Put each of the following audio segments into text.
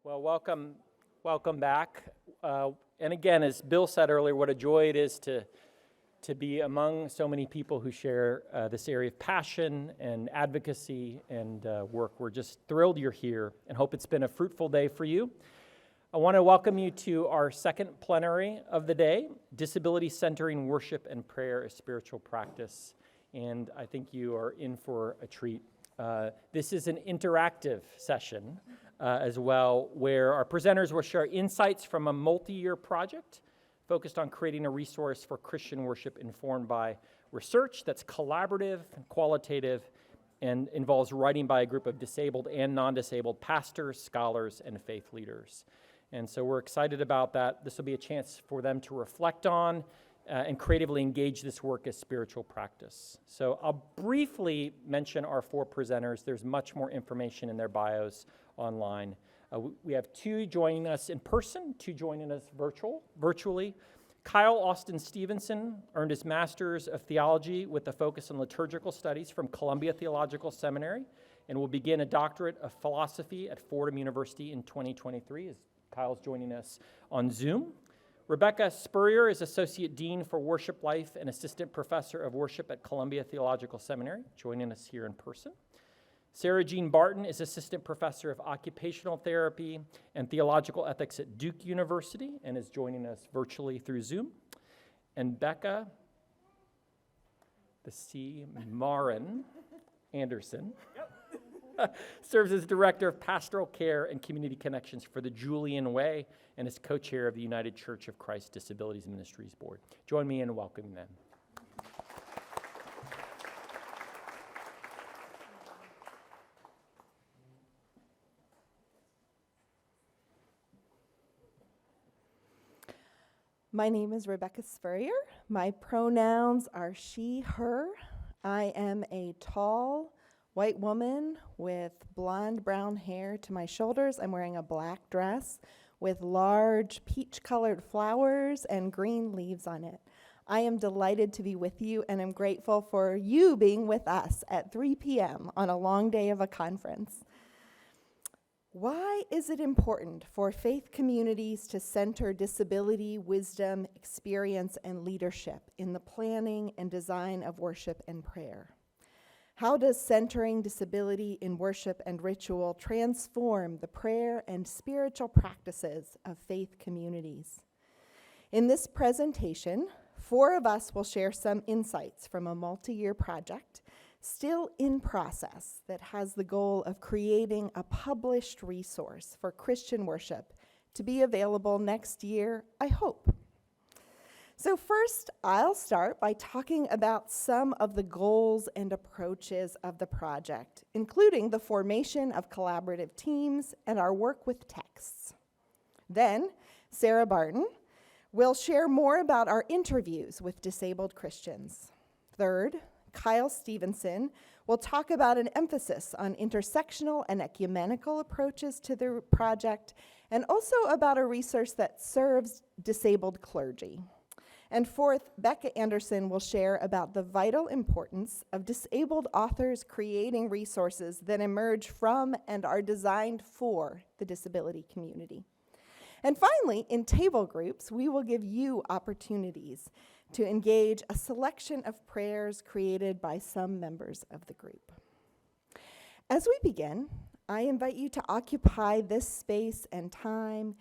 Well, welcome back. And again, as Bill said earlier, what a joy it is to be among so many people who share this area of passion and advocacy and work. We're just thrilled you're here and hope it's been a fruitful day for you. I want to welcome you to our second plenary of the day, Disability Centering Worship and Prayer as Spiritual Practice. And I think you are in for a treat. This is an interactive session as well, where our presenters will share insights from a multi-year project focused on creating a resource for Christian worship informed by research that's collaborative and qualitative and involves writing by a group of disabled and non-disabled pastors, scholars, and faith leaders. And so we're excited about that. This will be a chance for them to reflect on and creatively engage this work as spiritual practice. So I'll briefly mention our four presenters. There's much more information in their bios online. We have two joining us in person, two joining us virtually. Kyle Austin Stevenson earned his Master's of Theology with a focus on liturgical studies from Columbia Theological Seminary and will begin a doctorate of philosophy at Fordham University in 2023, as Kyle's joining us on Zoom. Bekah Spurrier is Associate Dean for Worship Life and Assistant Professor of Worship at Columbia Theological Seminary, joining us here in person. Sarah Jean Barton is Assistant Professor of Occupational Therapy and Theological Ethics at Duke University and is joining us virtually through Zoom. And Bekah, Maren Anderson, serves as Director of Pastoral Care and Community Connections for the Julian Way and is co-chair of the United Church of Christ Disabilities Ministries Board. Join me in welcoming them. My name is Bekah Spurrier. My pronouns are she, her. I am a tall, white woman with blonde brown hair to my shoulders. I'm wearing a black dress with large peach-colored flowers and green leaves on it. I am delighted to be with you, and I'm grateful for you being with us at 3 p.m. on a long day of a conference. Why is it important for faith communities to center disability, wisdom, experience, and leadership in the planning and design of worship and prayer? How does centering disability in worship and ritual transform the prayer and spiritual practices of faith communities? In this presentation, 4 of us will share some insights from a multi-year project still in process that has the goal of creating a published resource for Christian worship to be available next year, I hope. So first, I'll start by talking about some of the goals and approaches of the project, including the formation of collaborative teams and our work with texts. Then, Sarah Barton will share more about our interviews with disabled Christians. Third, Kyle Stevenson will talk about an emphasis on intersectional and ecumenical approaches to the project, and also about a resource that serves disabled clergy. And fourth, Bekah Anderson will share about the vital importance of disabled authors creating resources that emerge from and are designed for the disability community. And finally, in table groups, we will give you opportunities to engage a selection of prayers created by some members of the group. As we begin, I invite you to occupy this space and time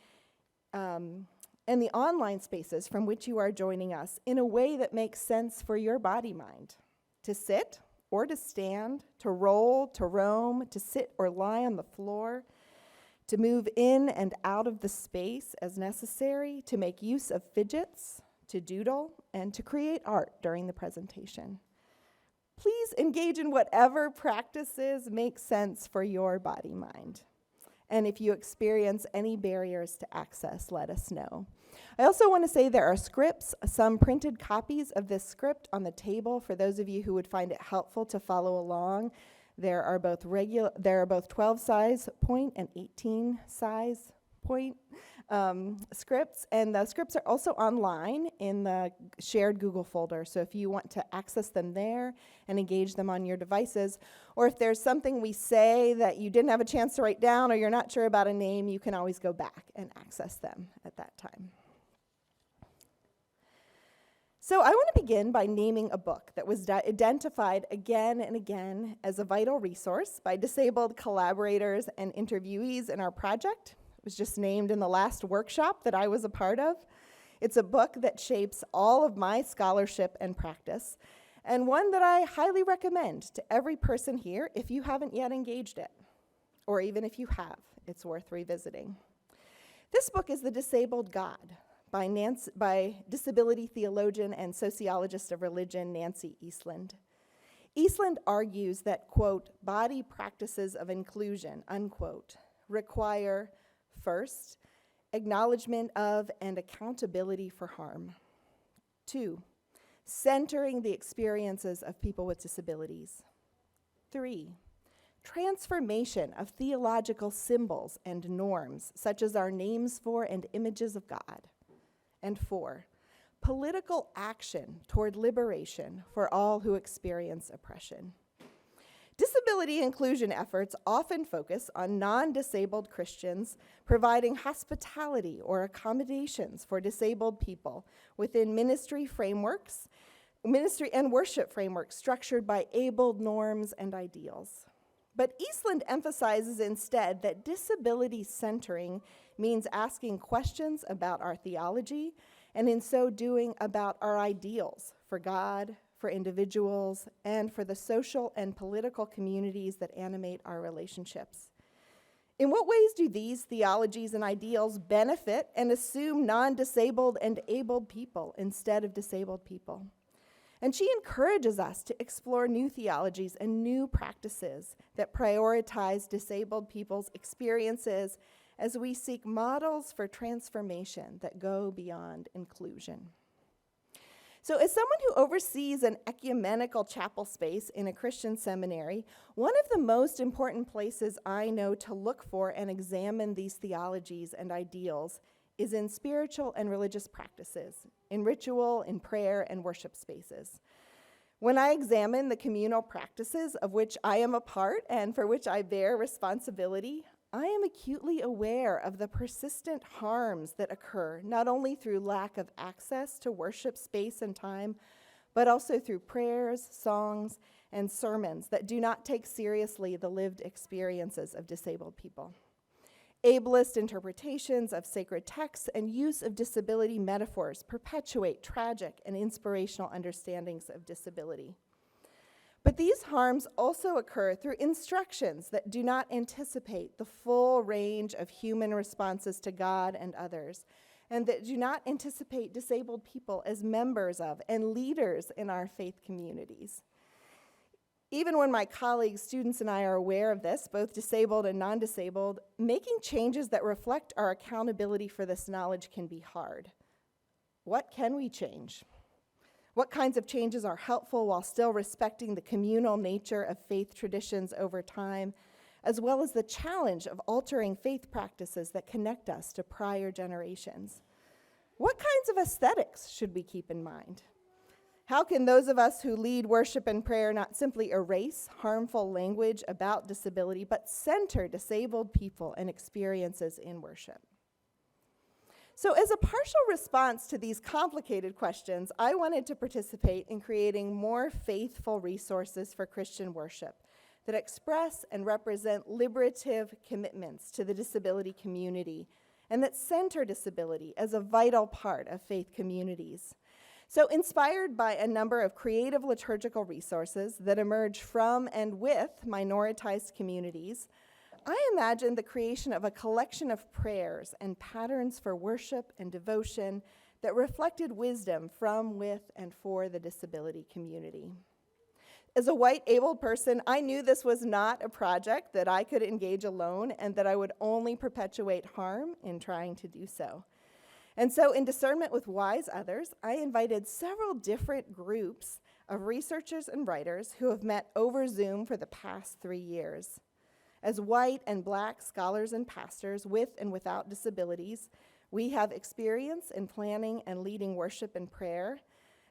and the online spaces from which you are joining us in a way that makes sense for your body-mind. To sit or to stand, to roll, to roam, to sit or lie on the floor, to move in and out of the space as necessary, to make use of fidgets, to doodle, and to create art during the presentation. Please engage in whatever practices make sense for your body-mind. And if you experience any barriers to access, let us know. I also want to say there are scripts, some printed copies of this script on the table for those of you who would find it helpful to follow along. There are both 12 size point and 18 size PowerPoint scripts, and the scripts are also online in the shared Google folder. So if you want to access them there and engage them on your devices, or if there's something we say that you didn't have a chance to write down or you're not sure about a name, you can always go back and access them at that time. So I want to begin by naming a book that was identified again and again as a vital resource by disabled collaborators and interviewees in our project. It was just named in the last workshop that I was a part of. It's a book that shapes all of my scholarship and practice, and one that I highly recommend to every person here if you haven't yet engaged it, or even if you have, it's worth revisiting. This book is The Disabled God by disability theologian and sociologist of religion Nancy Eastland. Eastland argues that, quote, body practices of inclusion, unquote, require, first, acknowledgement of and accountability for harm. 2, centering the experiences of people with disabilities. 3, transformation of theological symbols and norms, such as our names for and images of God. And 4, political action toward liberation for all who experience oppression. Disability inclusion efforts often focus on non-disabled Christians providing hospitality or accommodations for disabled people within ministry and worship frameworks structured by abled norms and ideals. But Eastland emphasizes instead that disability centering means asking questions about our theology, and in so doing about our ideals for God, for individuals, and for the social and political communities that animate our relationships. In what ways do these theologies and ideals benefit and assume non-disabled and abled people instead of disabled people? And she encourages us to explore new theologies and new practices that prioritize disabled people's experiences as we seek models for transformation that go beyond inclusion. So as someone who oversees an ecumenical chapel space in a Christian seminary, one of the most important places I know to look for and examine these theologies and ideals is in spiritual and religious practices, in ritual, in prayer, and worship spaces. When I examine the communal practices of which I am a part and for which I bear responsibility, I am acutely aware of the persistent harms that occur, not only through lack of access to worship space and time, but also through prayers, songs, and sermons that do not take seriously the lived experiences of disabled people. Ableist interpretations of sacred texts and use of disability metaphors perpetuate tragic and inspirational understandings of disability. But these harms also occur through instructions that do not anticipate the full range of human responses to God and others, and that do not anticipate disabled people as members of and leaders in our faith communities. Even when my colleagues, students, and I are aware of this, both disabled and non-disabled, making changes that reflect our accountability for this knowledge can be hard. What can we change? What kinds of changes are helpful while still respecting the communal nature of faith traditions over time, as well as the challenge of altering faith practices that connect us to prior generations? What kinds of aesthetics should we keep in mind? How can those of us who lead worship and prayer not simply erase harmful language about disability, but center disabled people and experiences in worship? So as a partial response to these complicated questions, I wanted to participate in creating more faithful resources for Christian worship that express and represent liberative commitments to the disability community and that center disability as a vital part of faith communities. So inspired by a number of creative liturgical resources that emerge from and with minoritized communities, I imagined the creation of a collection of prayers and patterns for worship and devotion that reflected wisdom from, with, and for the disability community. As a white, able person, I knew this was not a project that I could engage alone and that I would only perpetuate harm in trying to do so. And so in discernment with wise others, I invited several different groups of researchers and writers who have met over Zoom for the past 3 years. As white and black scholars and pastors with and without disabilities, we have experience in planning and leading worship and prayer.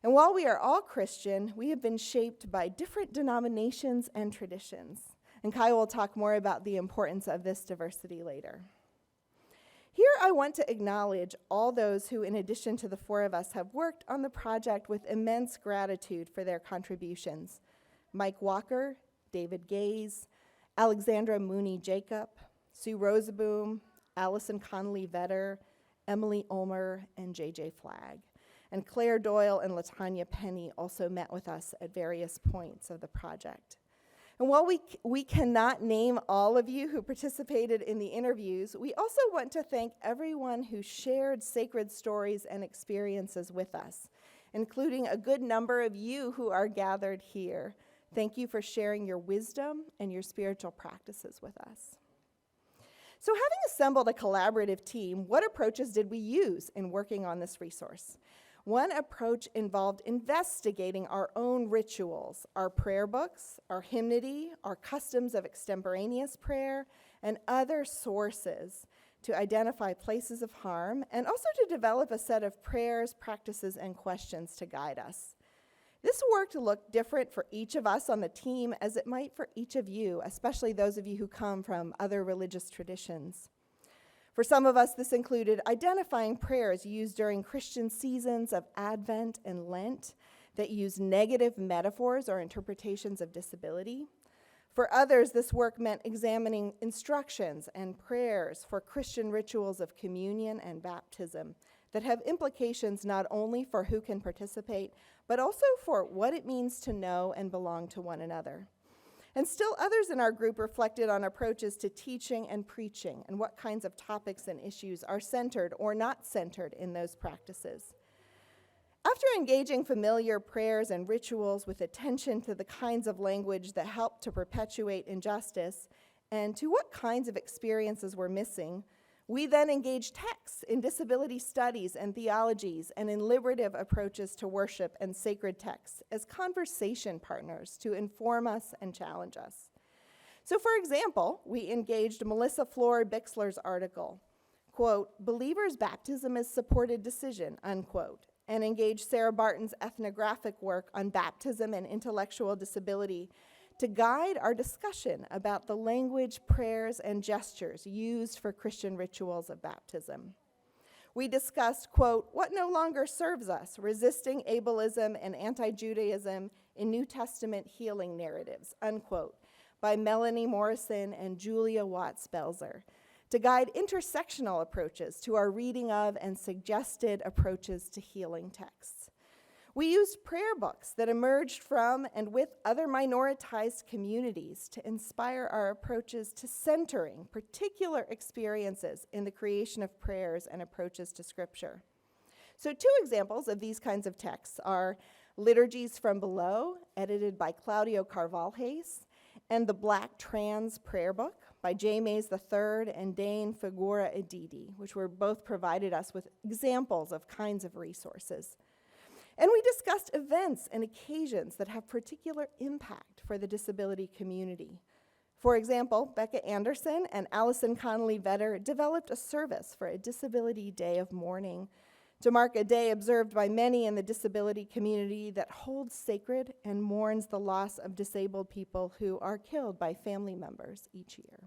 And while we are all Christian, we have been shaped by different denominations and traditions. And Kai will talk more about the importance of this diversity later. Here I want to acknowledge all those who, in addition to the four of us, have worked on the project with immense gratitude for their contributions. Mike Walker, David Gaze, Alexandra Mooney Jacob, Sue Roseboom, Allison Connolly Vetter, Emily Ulmer, and J.J. Flagg. And Claire Doyle and LaTanya Penny also met with us at various points of the project. And while we cannot name all of you who participated in the interviews, we also want to thank everyone who shared sacred stories and experiences with us, including a good number of you who are gathered here. Thank you for sharing your wisdom and your spiritual practices with us. So having assembled a collaborative team, what approaches did we use in working on this resource? One approach involved investigating our own rituals, our prayer books, our hymnody, our customs of extemporaneous prayer, and other sources to identify places of harm, and also to develop a set of prayers, practices, and questions to guide us. This work looked different for each of us on the team as it might for each of you, especially those of you who come from other religious traditions. For some of us, this included identifying prayers used during Christian seasons of Advent and Lent that use negative metaphors or interpretations of disability. For others, this work meant examining instructions and prayers for Christian rituals of communion and baptism that have implications not only for who can participate, but also for what it means to know and belong to one another. And still others in our group reflected on approaches to teaching and preaching and what kinds of topics and issues are centered or not centered in those practices. After engaging familiar prayers and rituals with attention to the kinds of language that help to perpetuate injustice and to what kinds of experiences were missing, we then engaged texts in disability studies and theologies and in liberative approaches to worship and sacred texts as conversation partners to inform us and challenge us. So for example, we engaged Melissa Fleur Bixler's article, quote, "Believers' baptism is supported decision," unquote, and engaged Sarah Barton's ethnographic work on baptism and intellectual disability to guide our discussion about the language, prayers, and gestures used for Christian rituals of baptism. We discussed, quote, "What no longer serves us, resisting ableism and anti-Judaism in New Testament healing narratives," unquote, by Melanie Morrison and Julia Watts-Belzer, to guide intersectional approaches to our reading of and suggested approaches to healing texts. We used prayer books that emerged from and with other minoritized communities to inspire our approaches to centering particular experiences in the creation of prayers and approaches to Scripture. So 2 examples of these kinds of texts are Liturgies from Below, edited by Claudio Carvalhaes, and the Black Trans Prayer Book by J. Mays III and Dane Figura Edidi, which were both provided us with examples of kinds of resources. And we discussed events and occasions that have particular impact for the disability community. For example, Bekah Anderson and Allison Connolly Vetter developed a service for a Disability Day of Mourning to mark a day observed by many in the disability community that holds sacred and mourns the loss of disabled people who are killed by family members each year.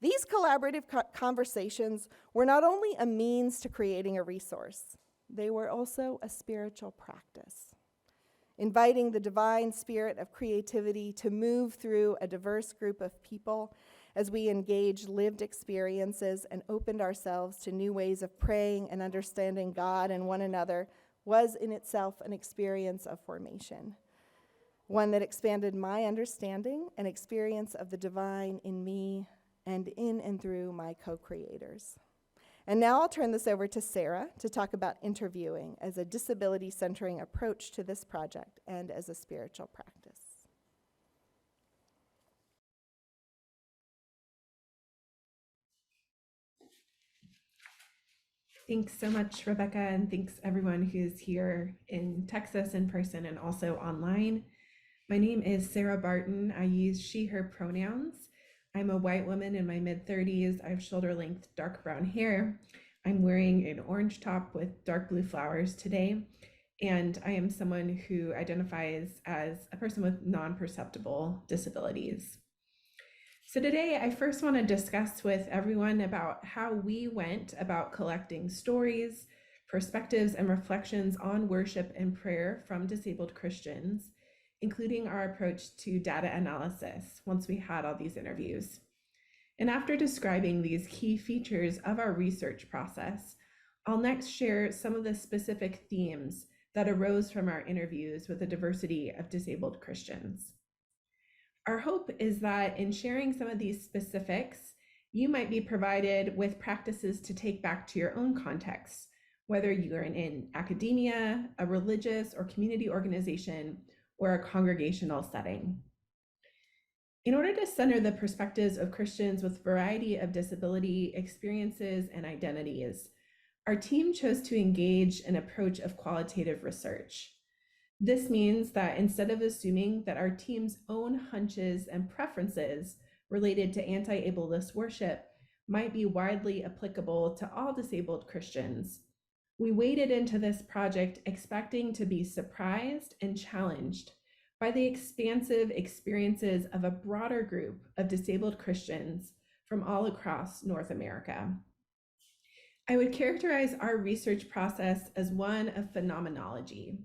These collaborative conversations were not only a means to creating a resource, they were also a spiritual practice, inviting the divine spirit of creativity to move through a diverse group of people as we engaged lived experiences and opened ourselves to new ways of praying and understanding God and one another was in itself an experience of formation, one that expanded my understanding and experience of the divine in me and in and through my co-creators. And now I'll turn this over to Sarah to talk about interviewing as a disability-centering approach to this project and as a spiritual practice. Thanks so much, Rebecca, and thanks everyone who's here in Texas in person and also online. My name is Sarah Barton. I use she, her pronouns. I'm a white woman in my mid-30s. I have shoulder-length dark brown hair. I'm wearing an orange top with dark blue flowers today. And I am someone who identifies as a person with non-perceptible disabilities. So today, I first want to discuss with everyone about how we went about collecting stories, perspectives, and reflections on worship and prayer from disabled Christians, including our approach to data analysis once we had all these interviews. And after describing these key features of our research process, I'll next share some of the specific themes that arose from our interviews with a diversity of disabled Christians. Our hope is that in sharing some of these specifics, you might be provided with practices to take back to your own context, whether you are in academia, a religious or community organization, or a congregational setting. In order to center the perspectives of Christians with a variety of disability experiences and identities, our team chose to engage an approach of qualitative research. This means that instead of assuming that our team's own hunches and preferences related to anti-ableist worship might be widely applicable to all disabled Christians, we waded into this project expecting to be surprised and challenged by the expansive experiences of a broader group of disabled Christians from all across North America. I would characterize our research process as one of phenomenology.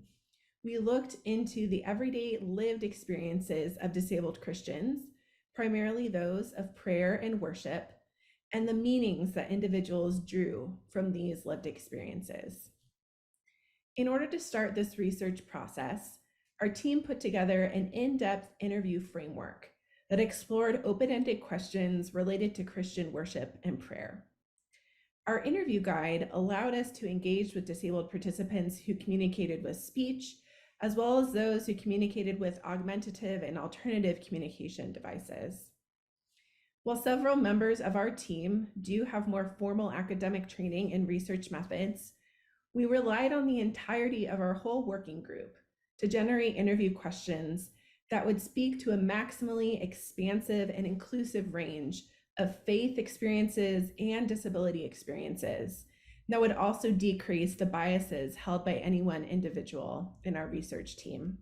We looked into the everyday lived experiences of disabled Christians, primarily those of prayer and worship, and the meanings that individuals drew from these lived experiences. In order to start this research process, our team put together an in-depth interview framework that explored open-ended questions related to Christian worship and prayer. Our interview guide allowed us to engage with disabled participants who communicated with speech, as well as those who communicated with augmentative and alternative communication devices. While several members of our team do have more formal academic training in research methods, we relied on the entirety of our whole working group to generate interview questions that would speak to a maximally expansive and inclusive range of faith experiences and disability experiences that would also decrease the biases held by any one individual in our research team.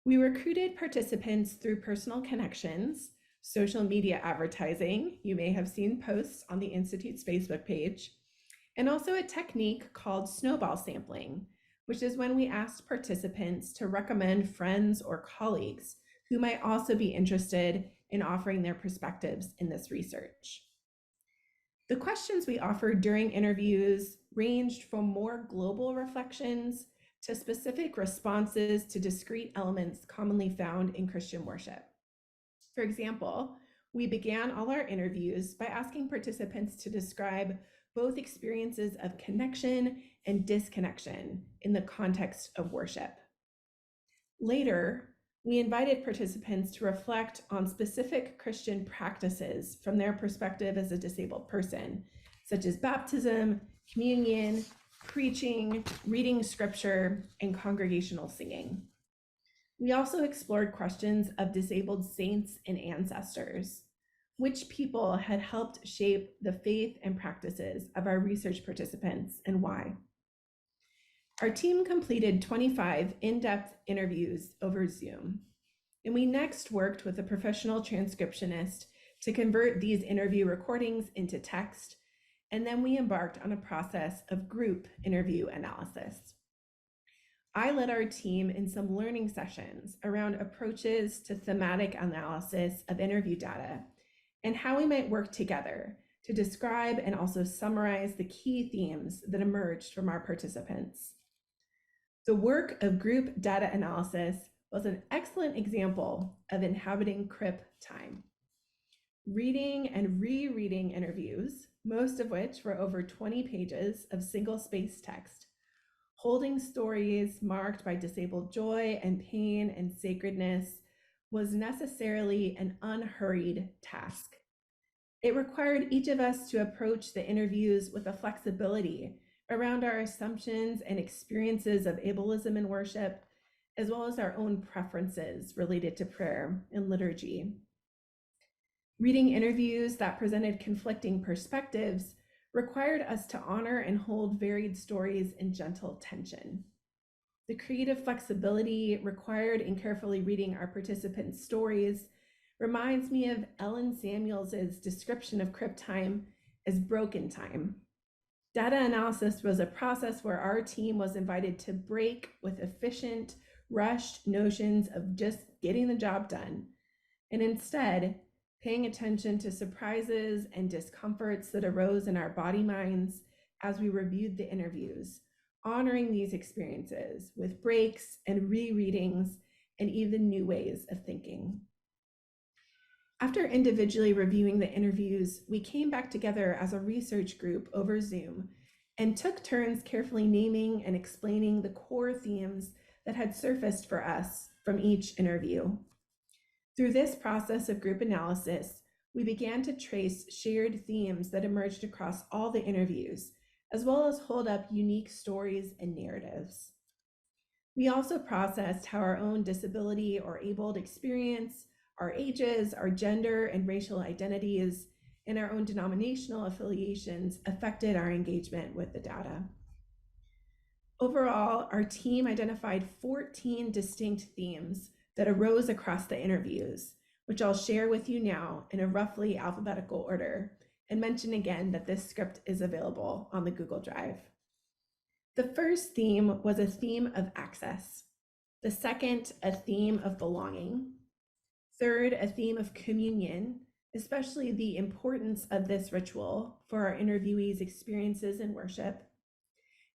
We recruited participants through personal connections, social media advertising, you may have seen posts on the Institute's Facebook page, and also a technique called snowball sampling, which is when we asked participants to recommend friends or colleagues who might also be interested in offering their perspectives in this research. The questions we offered during interviews ranged from more global reflections to specific responses to discrete elements commonly found in Christian worship. For example, we began all our interviews by asking participants to describe both experiences of connection and disconnection in the context of worship. Later, we invited participants to reflect on specific Christian practices from their perspective as a disabled person, such as baptism, communion, preaching, reading scripture, and congregational singing. We also explored questions of disabled saints and ancestors. Which people had helped shape the faith and practices of our research participants and why? Our team completed 25 in-depth interviews over Zoom, and we next worked with a professional transcriptionist to convert these interview recordings into text, and then we embarked on a process of group interview analysis. I led our team in some learning sessions around approaches to thematic analysis of interview data and how we might work together to describe and also summarize the key themes that emerged from our participants. The work of group data analysis was an excellent example of inhabiting CRIP time. Reading and rereading interviews, most of which were over 20 pages of single-space text, holding stories marked by disabled joy and pain and sacredness was necessarily an unhurried task. It required each of us to approach the interviews with a flexibility around our assumptions and experiences of ableism in worship, as well as our own preferences related to prayer and liturgy. Reading interviews that presented conflicting perspectives required us to honor and hold varied stories in gentle tension. The creative flexibility required in carefully reading our participants' stories reminds me of Ellen Samuels's description of crypt time as broken time. Data analysis was a process where our team was invited to break with efficient, rushed notions of just getting the job done, and instead paying attention to surprises and discomforts that arose in our body minds as we reviewed the interviews, honoring these experiences with breaks and rereadings and even new ways of thinking. After individually reviewing the interviews, we came back together as a research group over Zoom and took turns carefully naming and explaining the core themes that had surfaced for us from each interview. Through this process of group analysis, we began to trace shared themes that emerged across all the interviews, as well as hold up unique stories and narratives. We also processed how our own disability or abled experience, our ages, our gender and racial identities, and our own denominational affiliations affected our engagement with the data. Overall, our team identified 14 distinct themes that arose across the interviews, which I'll share with you now in a roughly alphabetical order, and mention again that this script is available on the Google Drive. The first theme was a theme of access. The second, a theme of belonging. Third, a theme of communion, especially the importance of this ritual for our interviewees' experiences in worship.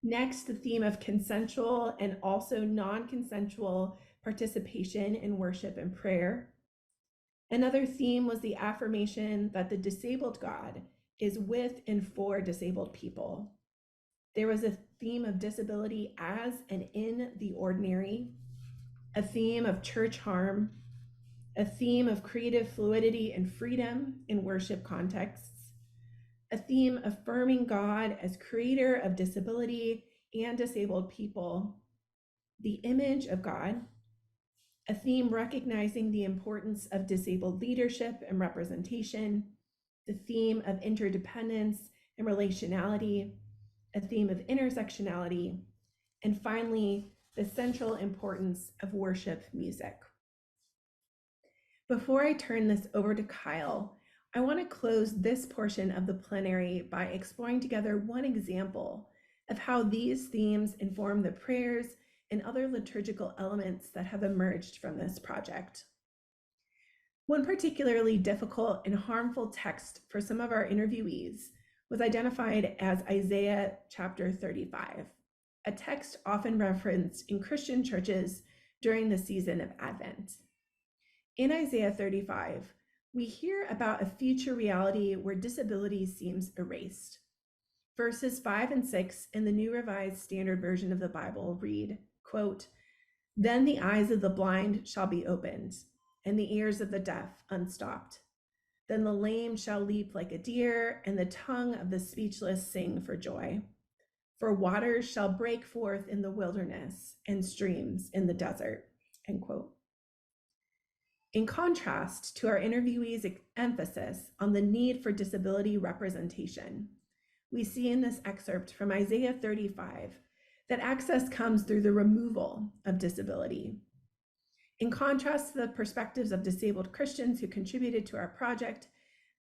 Next, the theme of consensual and also non-consensual participation in worship and prayer. Another theme was the affirmation that the disabled God is with and for disabled people. There was a theme of disability as and in the ordinary, a theme of church harm, a theme of creative fluidity and freedom in worship contexts, a theme affirming God as creator of disability and disabled people, the image of God, a theme recognizing the importance of disabled leadership and representation, the theme of interdependence and relationality, a theme of intersectionality, and finally, the central importance of worship music. Before I turn this over to Kyle, I want to close this portion of the plenary by exploring together one example of how these themes inform the prayers and other liturgical elements that have emerged from this project. One particularly difficult and harmful text for some of our interviewees was identified as Isaiah chapter 35, a text often referenced in Christian churches during the season of Advent. In Isaiah 35, we hear about a future reality where disability seems erased. Verses 5 and 6 in the New Revised Standard Version of the Bible read, quote, "Then the eyes of the blind shall be opened, and the ears of the deaf unstopped. Then the lame shall leap like a deer, and the tongue of the speechless sing for joy. For waters shall break forth in the wilderness, and streams in the desert," end quote. In contrast to our interviewees' emphasis on the need for disability representation, we see in this excerpt from Isaiah 35 that access comes through the removal of disability. In contrast to the perspectives of disabled Christians who contributed to our project,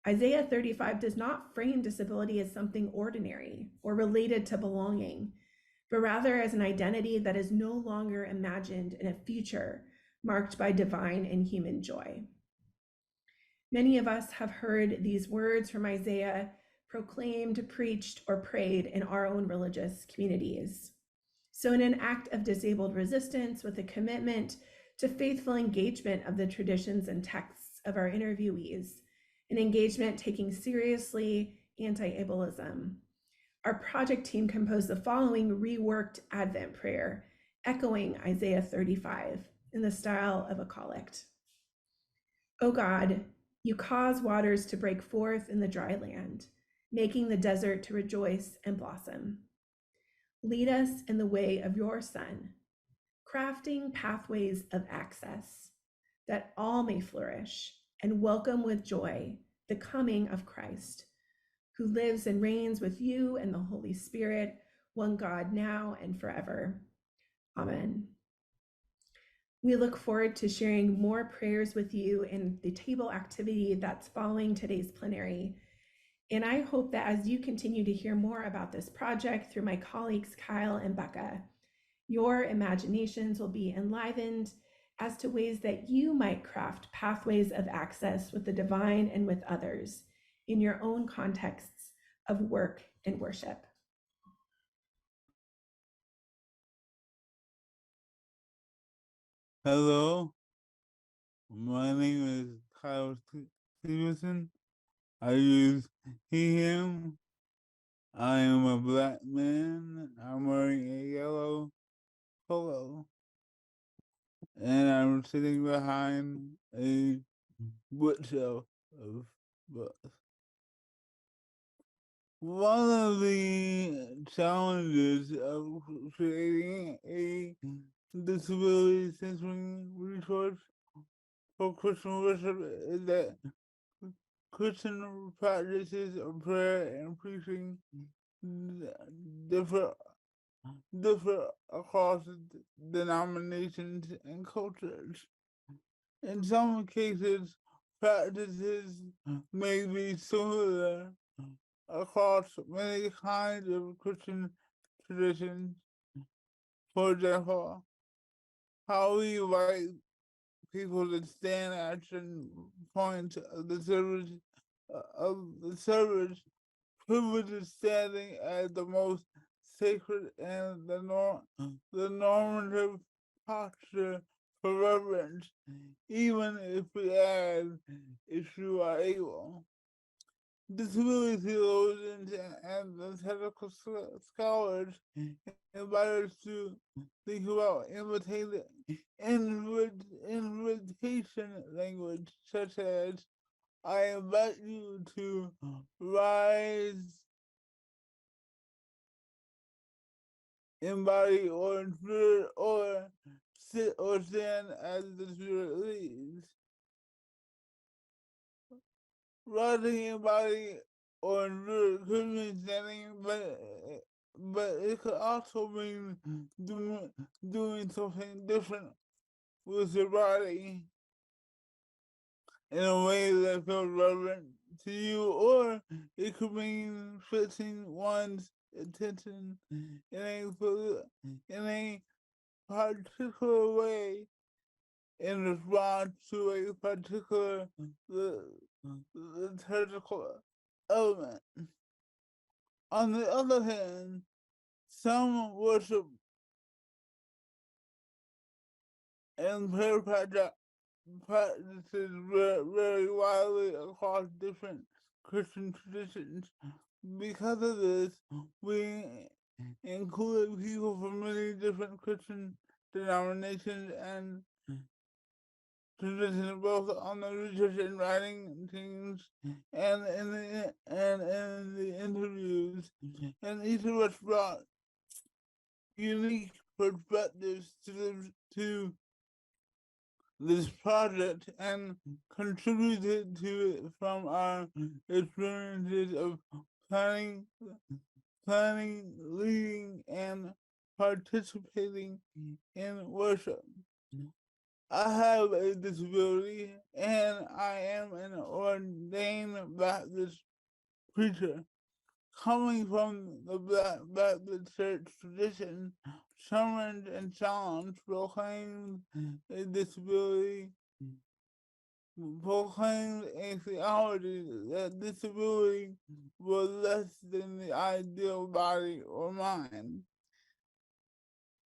Isaiah 35 does not frame disability as something ordinary or related to belonging, but rather as an identity that is no longer imagined in a future marked by divine and human joy. Many of us have heard these words from Isaiah proclaimed, preached, or prayed in our own religious communities. So in an act of disabled resistance with a commitment to faithful engagement of the traditions and texts of our interviewees, an engagement taking seriously anti-ableism, our project team composed the following reworked Advent prayer, echoing Isaiah 35 in the style of a collect. O God, you cause waters to break forth in the dry land, making the desert to rejoice and blossom. Lead us in the way of your Son, crafting pathways of access, that all may flourish and welcome with joy the coming of Christ, who lives and reigns with you and the Holy Spirit, one God, now and forever. Amen. We look forward to sharing more prayers with you in the table activity that's following today's plenary. And I hope that as you continue to hear more about this project through my colleagues, Kyle and Bekah, your imaginations will be enlivened as to ways that you might craft pathways of access with the divine and with others in your own contexts of work and worship. Hello, my name is Kyle Stevenson. I use he, him. I am a black man. I'm wearing a yellow polo. And I'm sitting behind a bookshelf of books. One of the challenges of creating a disability-centering resource for Christian worship is that Christian practices of prayer and preaching differ across denominations and cultures. In some cases, practices may be similar across many kinds of Christian traditions. For example, how we invite people to stand at certain points of the service, privilege standing as the most sacred and the normative posture for reverence, even if we add, if you are able. Disability theologians and liturgical scholars invite us to think about invitation language, such as I invite you to rise, embody, or sit or stand as the Spirit leads. Rising, embody, or could mean standing, but it could also mean doing something different with your body in a way that feels relevant to you, or it could mean fixing one's attention in a particular way in response to a particular liturgical element. On the other hand, some worship and prayer practices vary widely across different Christian traditions. Because of this, we include people from many different Christian denominations and traditions, both on the research and writing teams and in the interviews. And each of us brought unique perspectives to this project and contributed to it from our experiences of planning, leading, and participating in worship. I have a disability and I am an ordained Baptist preacher. Coming from the Black Baptist Church tradition, sermons and songs proclaimed a disability, proclaimed a theology that disability was less than the ideal body or mind.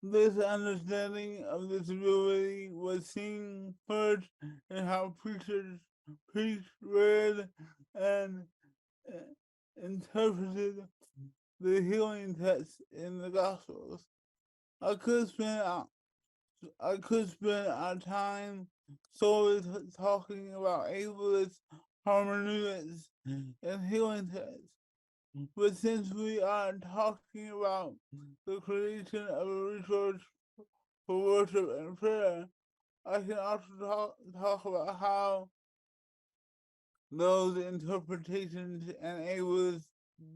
This understanding of disability was seen first in how preachers preached, read, and interpreted the healing text in the Gospels. I could spend our time solely talking about ableist hermeneutics and healing texts. But since we are talking about the creation of a resource for worship and prayer, I can also talk about how those interpretations and ableist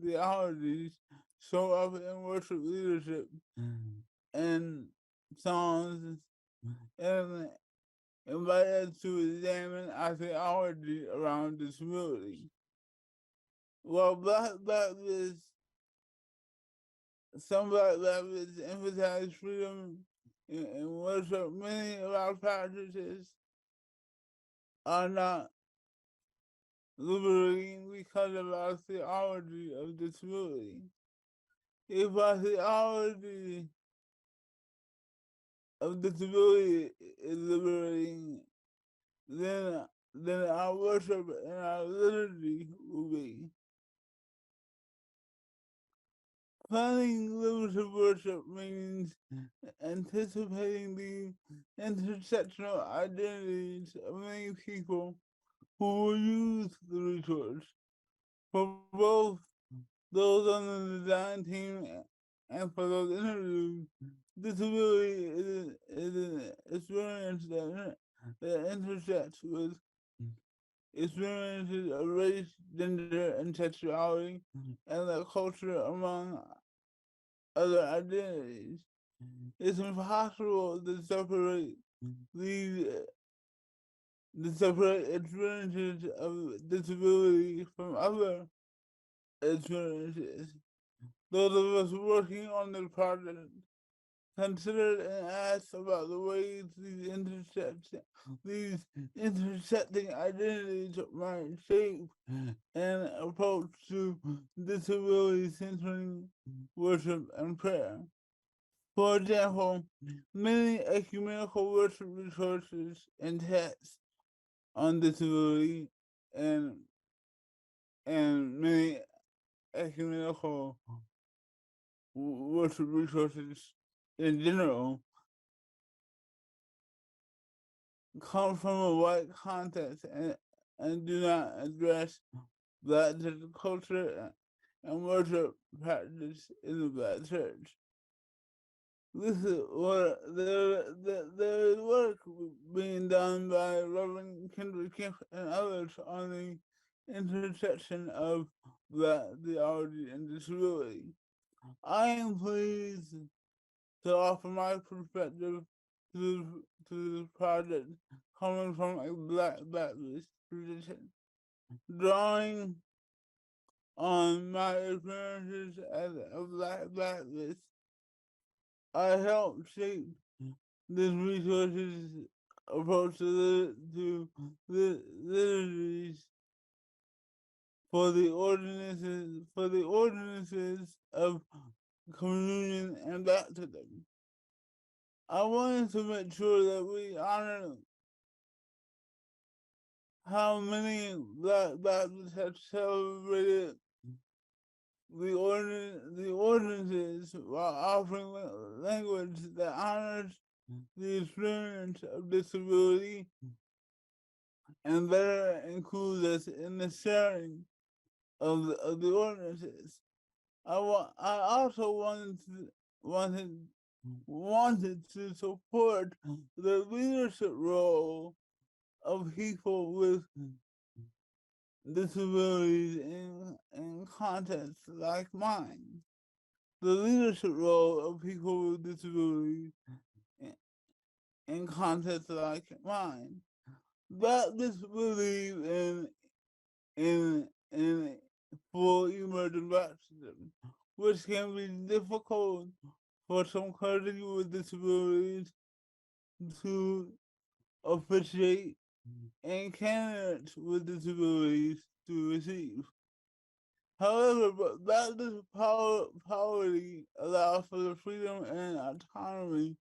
theologies show up in worship leadership and songs and invite us to examine our theology around disability. While some Black Baptists emphasize freedom in worship, many of our practices are not liberating because of our theology of disability. If our theology of disability is liberating, then our worship and our liturgy will be. Planning liberative worship means anticipating the intersectional identities of many people who will use the resource. For both those on the design team and for those interviewed, disability is an experience that intersects with experiences of race, gender, and sexuality, and the culture among other identities. It's impossible to separate these to separate experiences of disability from other experiences. Those of us working on the project considered and asked about the ways these intersecting identities might shape an approach to disability centering worship and prayer. For example, many ecumenical worship resources and texts on disability and many ecumenical worship resources in general come from a white context and do not address Black culture and worship practice in the Black church. This is what there is work being done by Reverend Kendrick Kemp and others on the intersection of Black theology and disability. I am pleased to offer my perspective to the project coming from a Black Baptist tradition, drawing on my experiences as a Black Baptist. I helped shape this resources approach to the liturgies for the ordinances of communion and baptism. I wanted to make sure that we honor how many Black Baptists have celebrated the ordinances while offering language that honors the experience of disability and better includes us in the sharing of the ordinances. I also wanted to support the leadership role of people with disabilities in contexts like mine. The leadership role of people with disabilities in contexts like mine. Baptists believe in full emergent baptism, which can be difficult for some clergy with disabilities to officiate and candidates with disabilities to receive. However, Baptist polity allows for the freedom and autonomy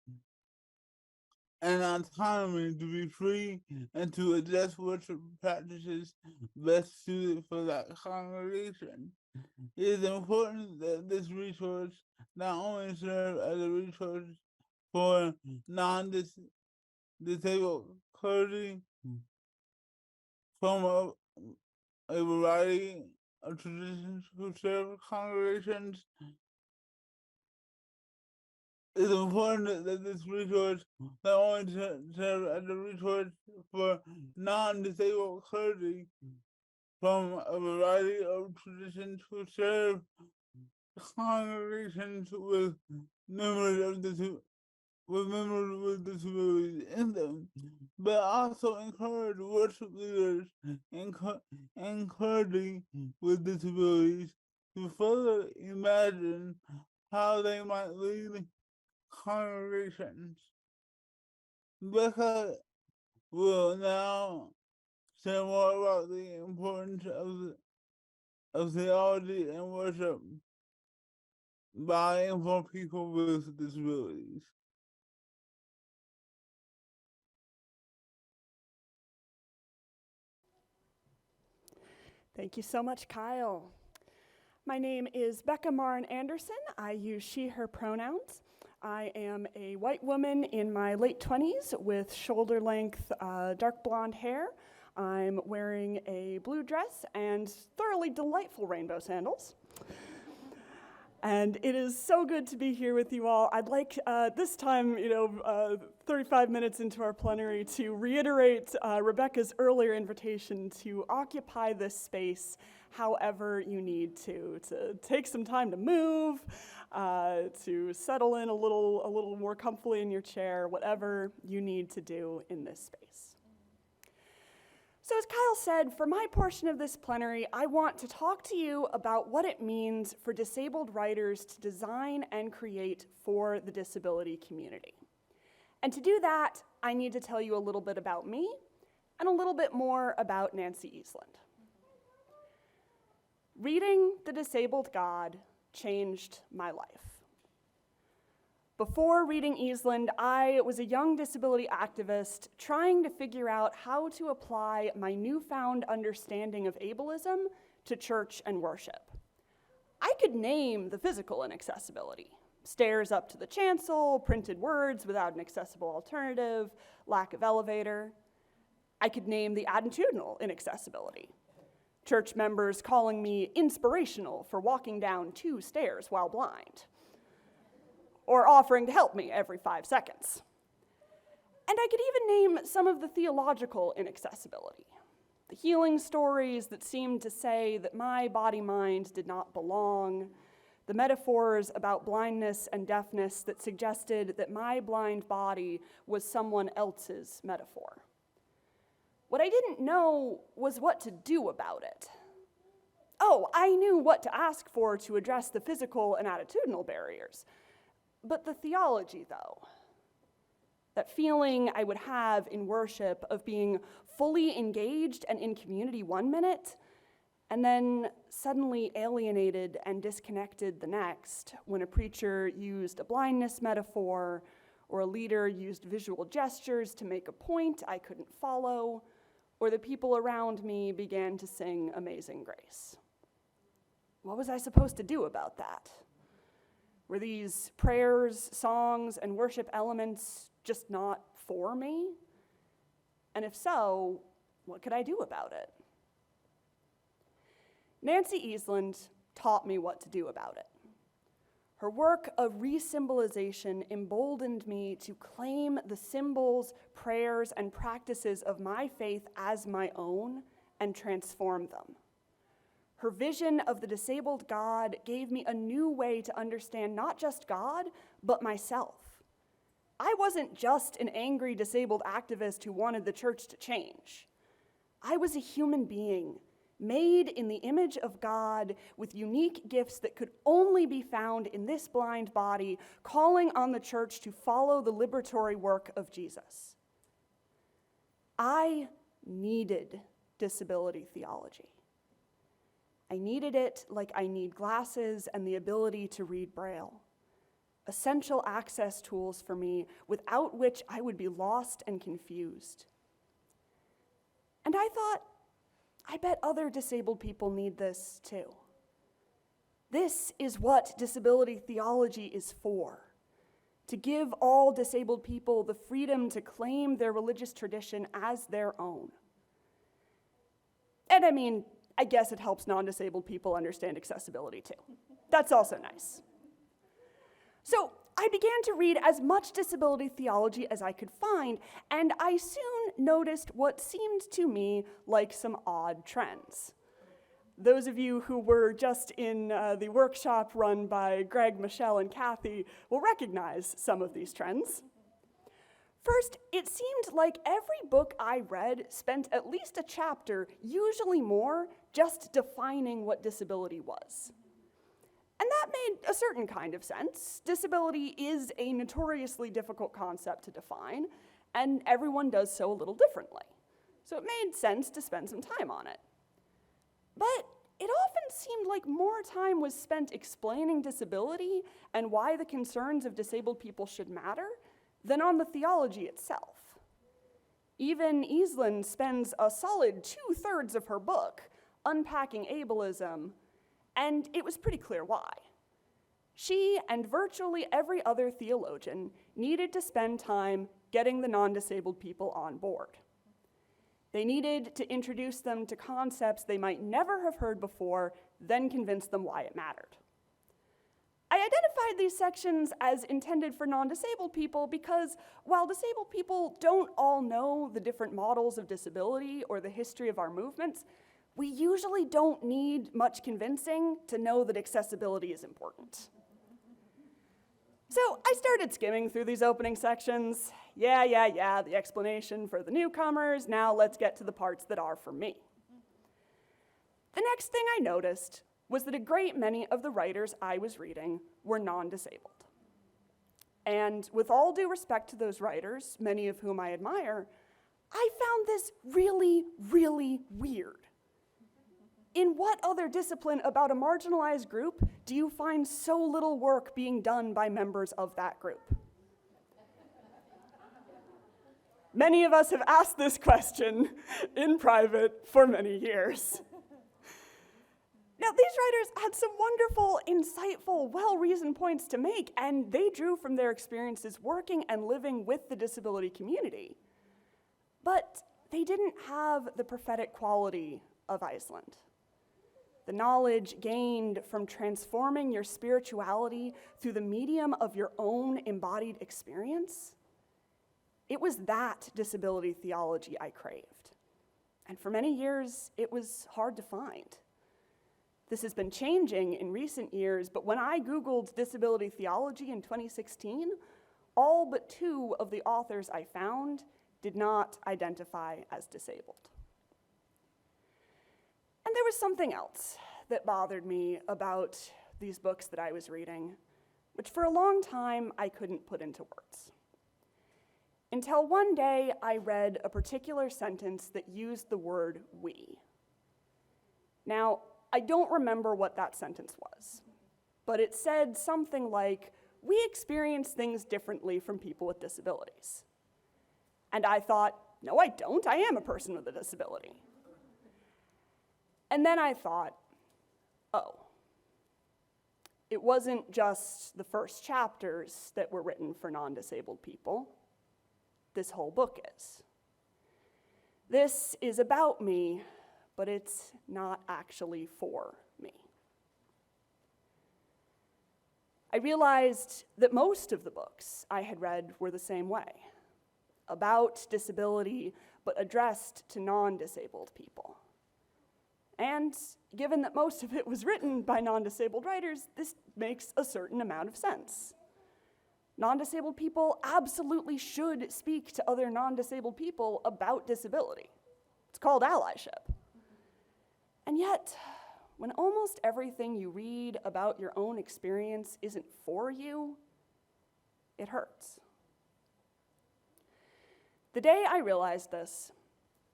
to be free and to adjust worship practices best suited for that congregation. It is important that this resource not only serve as a resource for non-disabled clergy from a variety of traditions who serve congregations. It's important that this resource not only serve as a resource for non-disabled clergy, from a variety of traditions who serve congregations with members of members with disabilities in them, but also encourage worship leaders encouraging with disabilities to further imagine how they might lead congregations. Bekah will now say more about the importance of theology and worship by and for people with disabilities. Thank you so much, Kyle. My name is Bekah Maren Anderson. I use she, her pronouns. I am a white woman in my late 20s with shoulder-length dark blonde hair. I'm wearing a blue dress and thoroughly delightful rainbow sandals. And it is so good to be here with you all. I'd like this time, 35 minutes into our plenary, to reiterate Rebecca's earlier invitation to occupy this space however you need to take some time to move, to settle in a little more comfortably in your chair, whatever you need to do in this space. So as Kyle said, for my portion of this plenary, I want to talk to you about what it means for disabled writers to design and create for the disability community. And to do that, I need to tell you a little bit about me and a little bit more about Nancy Eastland. Reading The Disabled God changed my life. Before reading Eastland, I was a young disability activist trying to figure out how to apply my newfound understanding of ableism to church and worship. I could name the physical inaccessibility: stairs up to the chancel, printed words without an accessible alternative, lack of elevator. I could name the attitudinal inaccessibility: church members calling me inspirational for walking down 2 stairs while blind, or offering to help me every 5 seconds. And I could even name some of the theological inaccessibility: the healing stories that seemed to say that my body-mind did not belong, the metaphors about blindness and deafness that suggested that my blind body was someone else's metaphor. What I didn't know was what to do about it. Oh, I knew what to ask for to address the physical and attitudinal barriers. But the theology, though, that feeling I would have in worship of being fully engaged and in community 1 minute, and then suddenly alienated and disconnected the next, when a preacher used a blindness metaphor, or a leader used visual gestures to make a point I couldn't follow, or the people around me began to sing Amazing Grace. What was I supposed to do about that? Were these prayers, songs, and worship elements just not for me? And if so, what could I do about it? Nancy Eastland taught me what to do about it. Her work of re-symbolization emboldened me to claim the symbols, prayers, and practices of my faith as my own and transform them. Her vision of the disabled God gave me a new way to understand not just God, but myself. I wasn't just an angry disabled activist who wanted the church to change. I was a human being, made in the image of God, with unique gifts that could only be found in this blind body, calling on the church to follow the liberatory work of Jesus. I needed disability theology. I needed it like I need glasses and the ability to read Braille. Essential access tools for me, without which I would be lost and confused. And I thought, I bet other disabled people need this too. This is what disability theology is for: to give all disabled people the freedom to claim their religious tradition as their own. And I guess it helps non-disabled people understand accessibility too. That's also nice. So I began to read as much disability theology as I could find, and I soon noticed what seemed to me like some odd trends. Those of you who were just in the workshop run by Greg, Michelle, and Kathy will recognize some of these trends. First, it seemed like every book I read spent at least a chapter, usually more, just defining what disability was. And that made a certain kind of sense. Disability is a notoriously difficult concept to define, and everyone does so a little differently. So it made sense to spend some time on it. But it often seemed like more time was spent explaining disability and why the concerns of disabled people should matter than on the theology itself. Even Eastland spends a solid 2/3 of her book unpacking ableism, and it was pretty clear why. She and virtually every other theologian needed to spend time getting the non-disabled people on board. They needed to introduce them to concepts they might never have heard before, then convince them why it mattered. I identified these sections as intended for non-disabled people because while disabled people don't all know the different models of disability or the history of our movements, we usually don't need much convincing to know that accessibility is important. So I started skimming through these opening sections. Yeah, the explanation for the newcomers. Now let's get to the parts that are for me. The next thing I noticed was that a great many of the writers I was reading were non-disabled. And with all due respect to those writers, many of whom I admire, I found this really, really weird. In what other discipline about a marginalized group do you find so little work being done by members of that group? Many of us have asked this question in private for many years. Now, these writers had some wonderful, insightful, well-reasoned points to make, and they drew from their experiences working and living with the disability community. But they didn't have the prophetic quality of Iceland. The knowledge gained from transforming your spirituality through the medium of your own embodied experience, it was that disability theology I craved. And for many years, it was hard to find. This has been changing in recent years, but when I Googled disability theology in 2016, all but 2 of the authors I found did not identify as disabled. And there was something else that bothered me about these books that I was reading, which for a long time I couldn't put into words. Until one day I read a particular sentence that used the word "we." Now, I don't remember what that sentence was, but it said something like, "We experience things differently from people with disabilities." And I thought, no, I don't. I am a person with a disability. And then I thought, oh, it wasn't just the first chapters that were written for non-disabled people. This whole book is. This is about me, but it's not actually for me. I realized that most of the books I had read were the same way, about disability, but addressed to non-disabled people. And given that most of it was written by non-disabled writers, this makes a certain amount of sense. Non-disabled people absolutely should speak to other non-disabled people about disability. It's called allyship. And yet, when almost everything you read about your own experience isn't for you, it hurts. The day I realized this,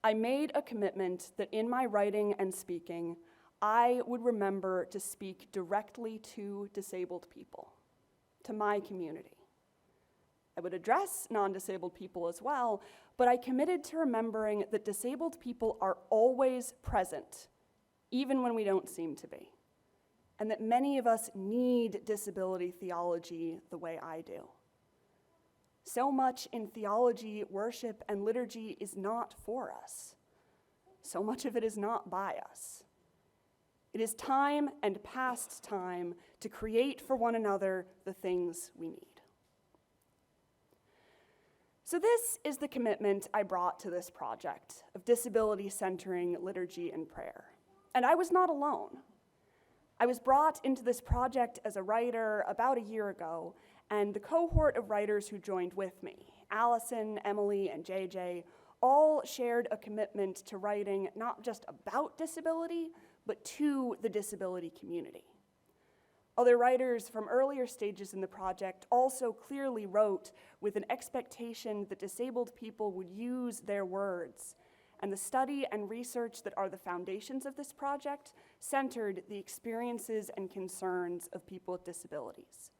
I made a commitment that in my writing and speaking, I would remember to speak directly to disabled people, to my community. I would address non-disabled people as well, but I committed to remembering that disabled people are always present, even when we don't seem to be, and that many of us need disability theology the way I do. So much in theology, worship, and liturgy is not for us. So much of it is not by us. It is time and past time to create for one another the things we need. So this is the commitment I brought to this project of disability-centering liturgy and prayer. And I was not alone. I was brought into this project as a writer about a year ago, and the cohort of writers who joined with me, Allison, Emily, and JJ, all shared a commitment to writing not just about disability, but to the disability community. Other writers from earlier stages in the project also clearly wrote with an expectation that disabled people would use their words, and the study and research that are the foundations of this project centered the experiences and concerns of people with disabilities,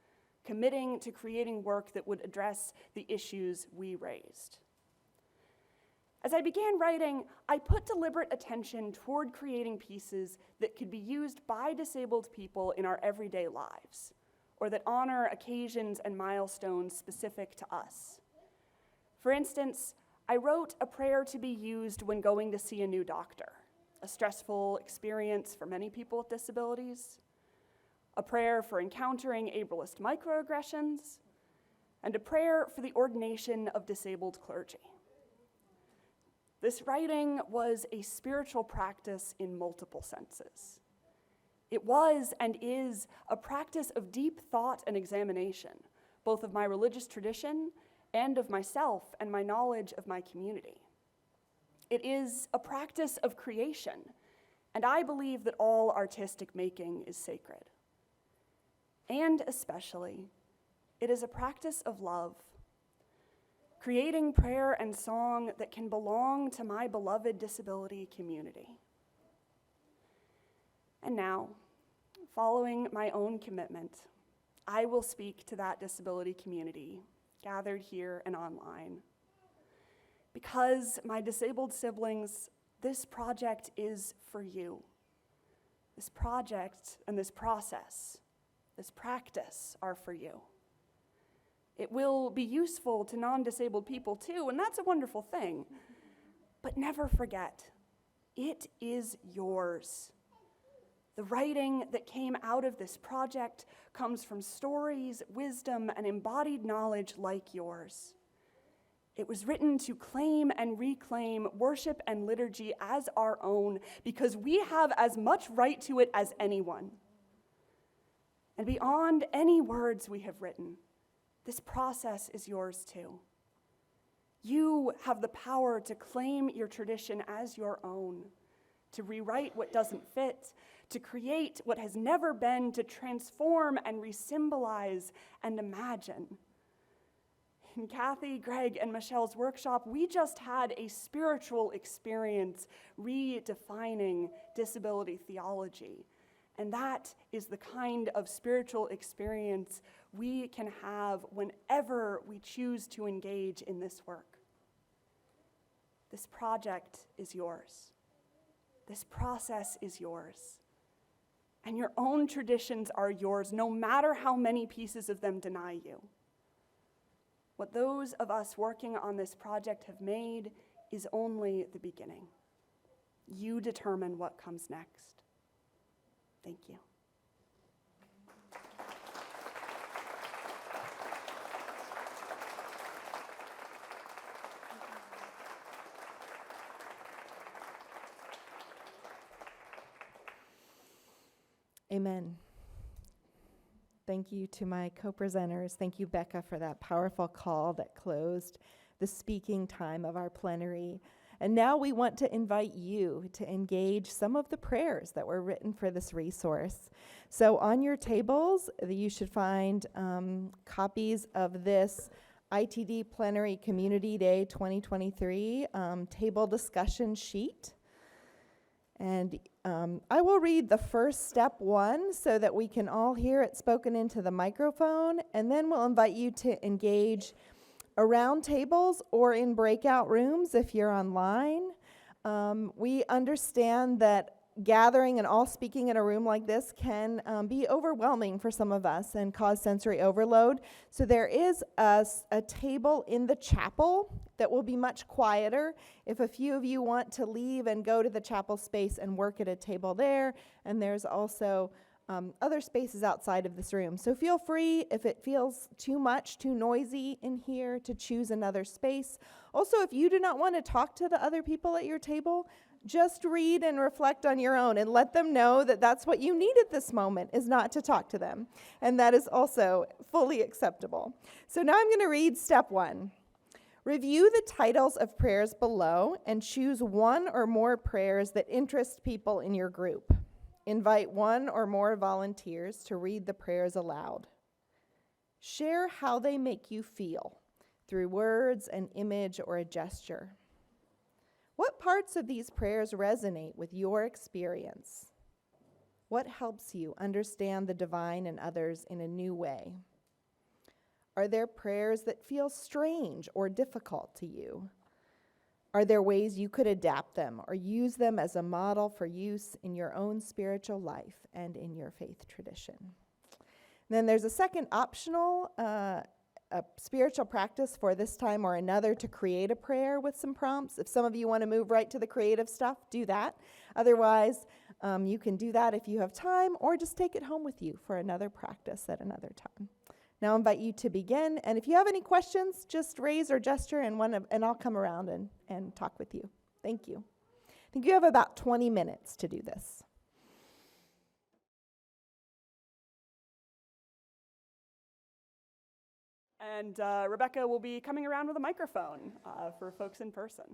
committing to creating work that would address the issues we raised. As I began writing, I put deliberate attention toward creating pieces that could be used by disabled people in our everyday lives, or that honor occasions and milestones specific to us. For instance, I wrote a prayer to be used when going to see a new doctor, a stressful experience for many people with disabilities, a prayer for encountering ableist microaggressions, and a prayer for the ordination of disabled clergy. This writing was a spiritual practice in multiple senses. It was and is a practice of deep thought and examination, both of my religious tradition and of myself and my knowledge of my community. It is a practice of creation, and I believe that all artistic making is sacred. And especially, it is a practice of love, creating prayer and song that can belong to my beloved disability community. And now, following my own commitment, I will speak to that disability community gathered here and online. Because, my disabled siblings, this project is for you. This project and this process, this practice are for you. It will be useful to non-disabled people too, and that's a wonderful thing. But never forget, it is yours. The writing that came out of this project comes from stories, wisdom, and embodied knowledge like yours. It was written to claim and reclaim worship and liturgy as our own because we have as much right to it as anyone. And beyond any words we have written, this process is yours too. You have the power to claim your tradition as your own, to rewrite what doesn't fit, to create what has never been, to transform and re-symbolize and imagine. In Kathy, Greg, and Michelle's workshop, we just had a spiritual experience redefining disability theology. And that is the kind of spiritual experience we can have whenever we choose to engage in this work. This project is yours. This process is yours. And your own traditions are yours, no matter how many pieces of them deny you. What those of us working on this project have made is only the beginning. You determine what comes next. Thank you. Amen. Thank you to my co-presenters. Thank you, Bekah, for that powerful call that closed the speaking time of our plenary. And now we want to invite you to engage some of the prayers that were written for this resource. So on your tables, you should find copies of this ITD Plenary Community Day 2023 table discussion sheet. And I will read the first step one so that we can all hear it spoken into the microphone, and then we'll invite you to engage around tables or in breakout rooms if you're online. We understand that gathering and all speaking in a room like this can be overwhelming for some of us and cause sensory overload. So there is a table in the chapel that will be much quieter if a few of you want to leave and go to the chapel space and work at a table there. And there's also other spaces outside of this room. So feel free, if it feels too much, too noisy in here, to choose another space. Also, if you do not want to talk to the other people at your table, Just read and reflect on your own and let them know that that's what you need at this moment, is not to talk to them. And that is also fully acceptable. So now I'm going to read step 1. Review the titles of prayers below and choose one or more prayers that interest people in your group. Invite one or more volunteers to read the prayers aloud. Share how they make you feel through words, an image, or a gesture. What parts of these prayers resonate with your experience? What helps you understand the divine and others in a new way? Are there prayers that feel strange or difficult to you? Are there ways you could adapt them or use them as a model for use in your own spiritual life and in your faith tradition? Then there's a second optional a spiritual practice for this time or another to create a prayer with some prompts. If some of you want to move right to the creative stuff, do that. Otherwise, you can do that if you have time, or just take it home with you for another practice at another time. Now I invite you to begin, and if you have any questions, just raise or gesture, and I'll come around and talk with you. Thank you. I think you have about 20 minutes to do this. And Rebecca will be coming around with a microphone for folks in person.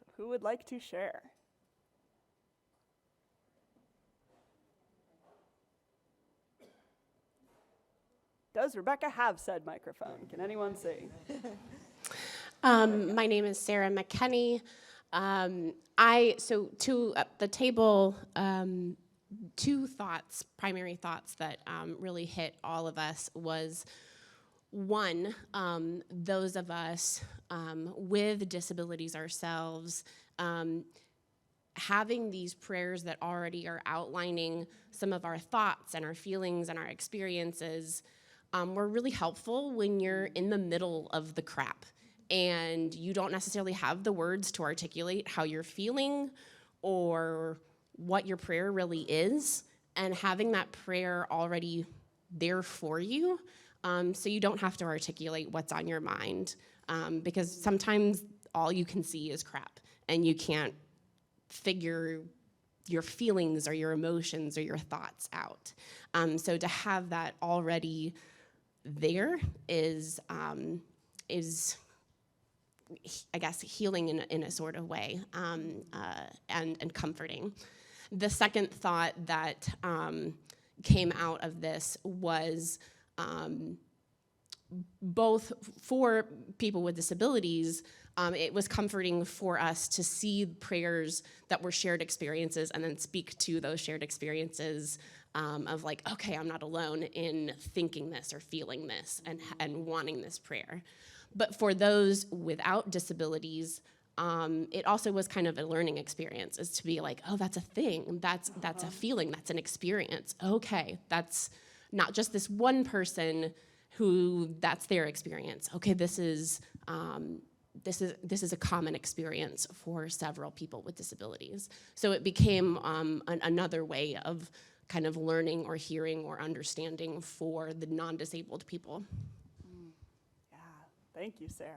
So who would like to share? Does Rebecca have said microphone? Can anyone see? My name is Sarah McKenney. To the table, primary thoughts that really hit all of us was, one, those of us with disabilities ourselves, having these prayers that already are outlining some of our thoughts and our feelings and our experiences were really helpful when you're in the middle of the crap and you don't necessarily have the words to articulate how you're feeling or what your prayer really is, and having that prayer already there for you, so you don't have to articulate what's on your mind, because sometimes all you can see is crap, and you can't figure your feelings or your emotions or your thoughts out. So to have that already there is I guess healing in a sort of way, and comforting. The second thought that came out of this was both for people with disabilities, it was comforting for us to see prayers that were shared experiences and then speak to those shared experiences of like, okay, I'm not alone in thinking this or feeling this and wanting this prayer. But for those without disabilities, it also was kind of a learning experience, is to be like, oh, that's a thing, that's a feeling, that's an experience. Okay, that's not just this one person who that's their experience. Okay, this is a common experience for several people with disabilities. So it became another way of kind of learning or hearing or understanding for the non-disabled people. Yeah, thank you, Sarah.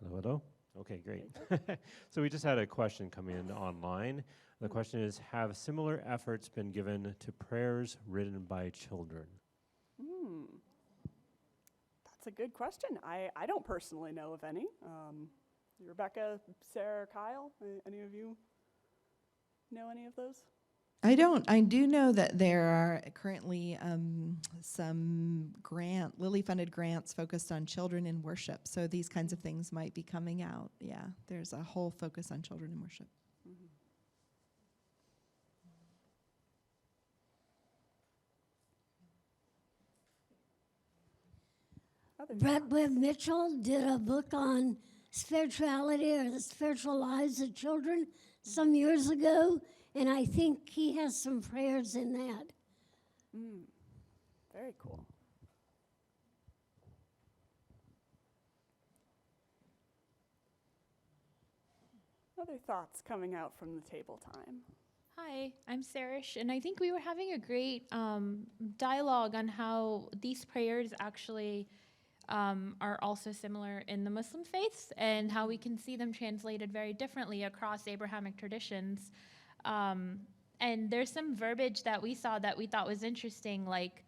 Hello? Okay, great. So we just had a question come in online. The question is, have similar efforts been given to prayers written by children? That's a good question. I don't personally know of any. Rebecca, Sarah, Kyle, any of you know any of those? I don't. I do know that there are currently some Lilly-funded grants focused on children in worship. So these kinds of things might be coming out. Yeah, there's a whole focus on children in worship. Brett Webb Mitchell did a book on spirituality or the spiritual lives of children some years ago, and I think he has some prayers in that. Very cool. Other thoughts coming out from the table time? Hi, I'm Sarish, and I think we were having a great dialogue on how these prayers actually are also similar in the Muslim faiths and how we can see them translated very differently across Abrahamic traditions. And there's some verbiage that we saw that we thought was interesting, like,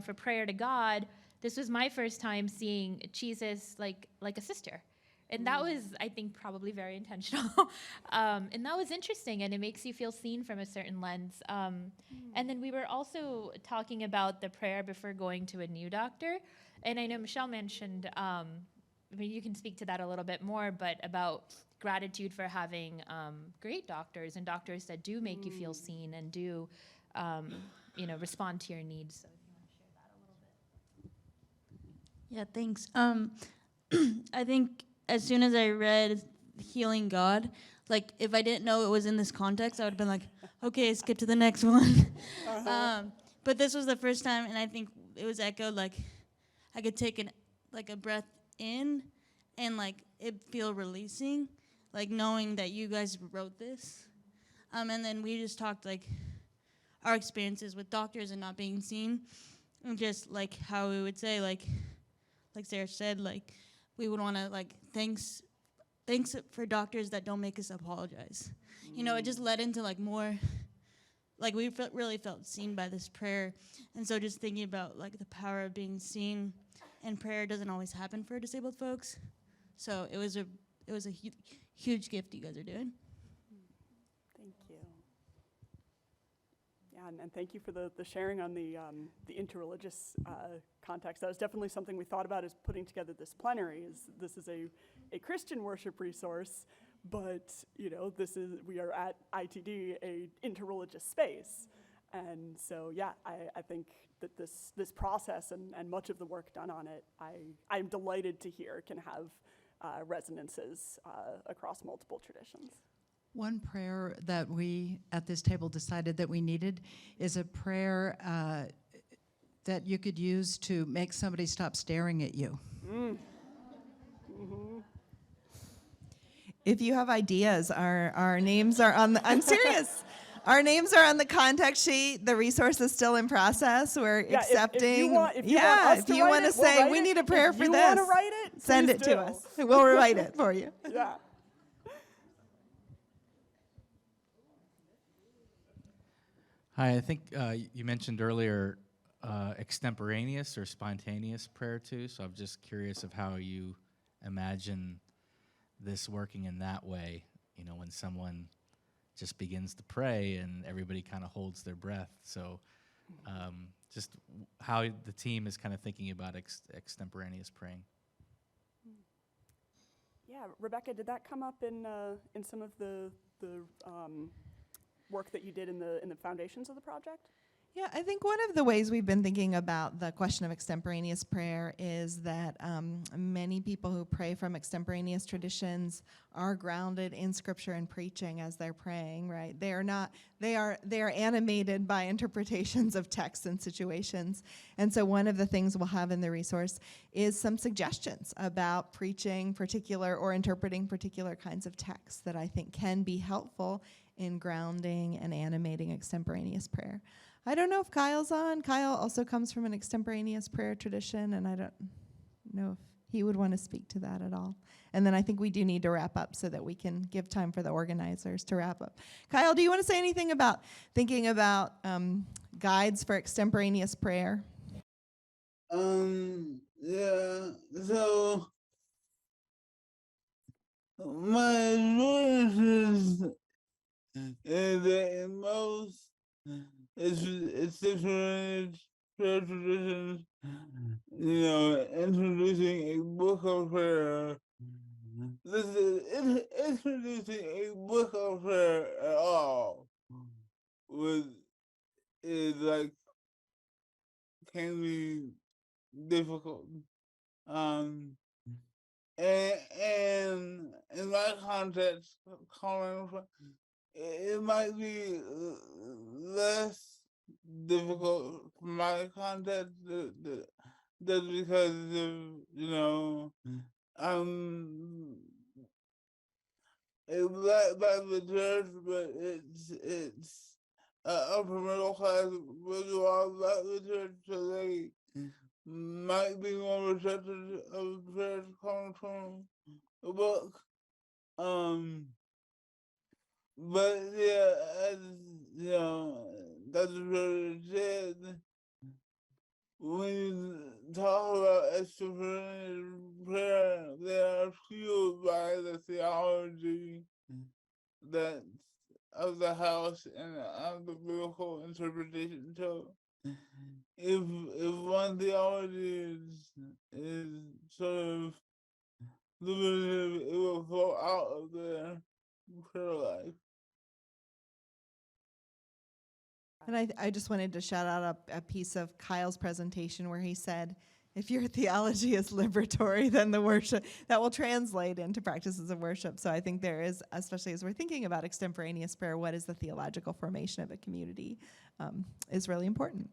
for prayer to God, this was my first time seeing Jesus like a sister. And that was, I think, probably very intentional. And that was interesting, and it makes you feel seen from a certain lens. And then we were also talking about the prayer before going to a new doctor. And I know Michelle mentioned, maybe you can speak to that a little bit more, but about gratitude for having great doctors and doctors that do make you feel seen and do, respond to your needs. So if you want to share that a little bit. Yeah, thanks. I think as soon as I read Healing God, like if I didn't know it was in this context, I would have been like, okay, skip to the next one. But this was the first time, and I think it was echoed, like I could take a breath in and like it feel releasing, like knowing that you guys wrote this. And then we just talked like our experiences with doctors and not being seen, and just like how we would say like Sarah said, like we would want to like thanks for doctors that don't make us apologize. It just led into like more, like we really felt seen by this prayer. And so just thinking about like the power of being seen, and prayer doesn't always happen for disabled folks. So it was a huge gift you guys are doing. Thank you. Yeah, and thank you for the sharing on the interreligious context. That was definitely something we thought about as putting together this plenary. This is a Christian worship resource, but we are at ITD, a interreligious space, and so yeah, I think that this process and much of the work done on it, I'm delighted to hear can have resonances across multiple traditions. One prayer that we at this table decided that we needed is a prayer that you could use to make somebody stop staring at you. Mm-hmm. If you have ideas, our names are on the, I'm serious. Our names are on the contact sheet. The resource is still in process. We're accepting. If you want to say we need a prayer for this, you want to write it, send it to us. We'll write it for you. Yeah. Hi, I think you mentioned earlier extemporaneous or spontaneous prayer too, so I'm just curious of how you imagine this working in that way, when someone just begins to pray and everybody kind of holds their breath. So just how the team is kind of thinking about extemporaneous praying. Yeah, Rebecca, did that come up in some of the work that you did in the foundations of the project? Yeah, I think one of the ways we've been thinking about the question of extemporaneous prayer is that many people who pray from extemporaneous traditions are grounded in scripture and preaching as they're praying, right? They are animated by interpretations of texts and situations. And so one of the things we'll have in the resource is some suggestions about preaching particular or interpreting particular kinds of texts that I think can be helpful in grounding and animating extemporaneous prayer. I don't know if Kyle's on. Kyle also comes from an extemporaneous prayer tradition, and I don't know if he would want to speak to that at all. And then I think we do need to wrap up so that we can give time for the organizers to wrap up. Kyle, do you want to say anything about thinking about guides for extemporaneous prayer? Yeah, so my experience is that in most it's different prayer traditions, introducing a book of prayer. This is introducing a book of prayer at all is like can be difficult. And in my context, calling for it might be less difficult for my context. Just because of, it's led by the church, but it's upper middle class visual about the church, so they might be more receptive of prayers coming from the book. But yeah, as that's what it said. When you talk about extraordinary prayer, they are fueled by the theology that's of the house and of the biblical interpretation. So if one theology is sort of limited, it will flow out of their prayer life. And I just wanted to shout out a piece of Kyle's presentation where he said, if your theology is liberatory, then the worship, that will translate into practices of worship. So I think there is, especially as we're thinking about extemporaneous prayer, what is the theological formation of a community is really important.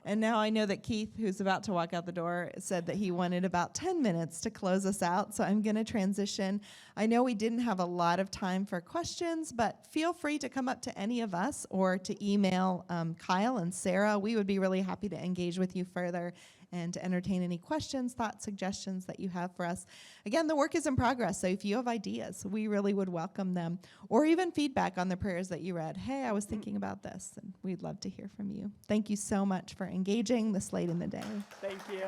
And now I know that Keith, who's about to walk out the door, said that he wanted about 10 minutes to close us out, so I'm going to transition. I know we didn't have a lot of time for questions, but feel free to come up to any of us or to email Kyle and Sarah. We would be really happy to engage with you further and to entertain any questions, thoughts, suggestions that you have for us. Again, the work is in progress, so if you have ideas, we really would welcome them, or even feedback on the prayers that you read. Hey, I was thinking about this, and we'd love to hear from you. Thank you so much for engaging this late in the day. Thank you.